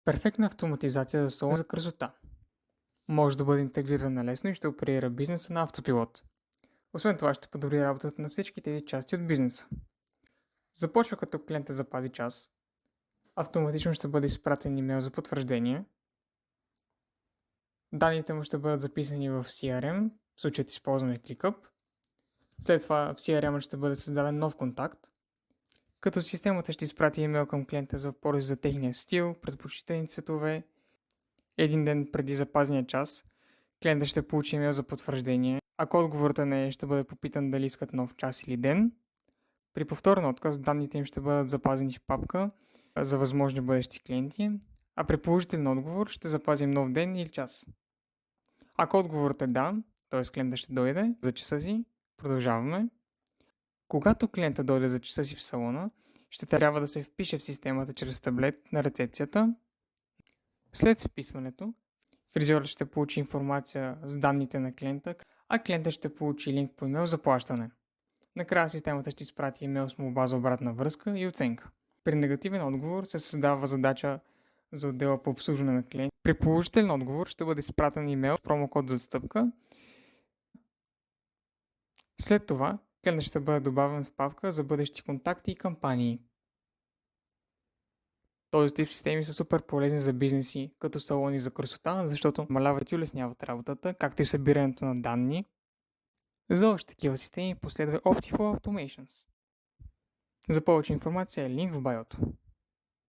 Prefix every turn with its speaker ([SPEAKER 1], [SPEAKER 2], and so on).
[SPEAKER 1] Перфектна автоматизация за салон за красота. Може да бъде интегрирана лесно и ще оперира бизнеса на автопилот. Освен това ще подобри работата на всички тези части от бизнеса. Започва като клиента запази час. Автоматично ще бъде изпратен имейл за потвърждение. Данните му ще бъдат записани в CRM, в случаят използваме ClickUp. След това в CRM ще бъде създаден нов контакт, като системата ще изпрати имейл към клиента за въпрос за техния стил, предпочитани цветове. Един ден преди запазния час, клиентът ще получи имейл за потвърждение. Ако отговорът не е, ще бъде попитан дали искат нов час или ден. При повторен отказ, данните им ще бъдат запазени в папка за възможни бъдещи клиенти, а при положителен отговор ще запазим нов ден или час. Ако отговорът е да, т.е. клиентът ще дойде за часа си, продължаваме. Когато клиентът дойде за часа си в салона, ще трябва да се впише в системата чрез таблет на рецепцията. След вписването, фризьорът ще получи информация с данните на клиента, а клиентът ще получи линк по имейл за плащане. Накрая системата ще изпрати имейл с молба за обратна връзка и оценка. При негативен отговор се създава задача за отдела по обслужване на клиент. При положителен отговор ще бъде изпратен имейл с промокод за отстъпка. След това клиентът ще бъде добавен в папка за бъдещи контакти и кампании. Този тип системи са супер полезни за бизнеси, като салони за красота, защото намаляват и улесняват работата, както и събирането на данни. За още такива системи последва Optiflow Automations. За повече информация линк в байото.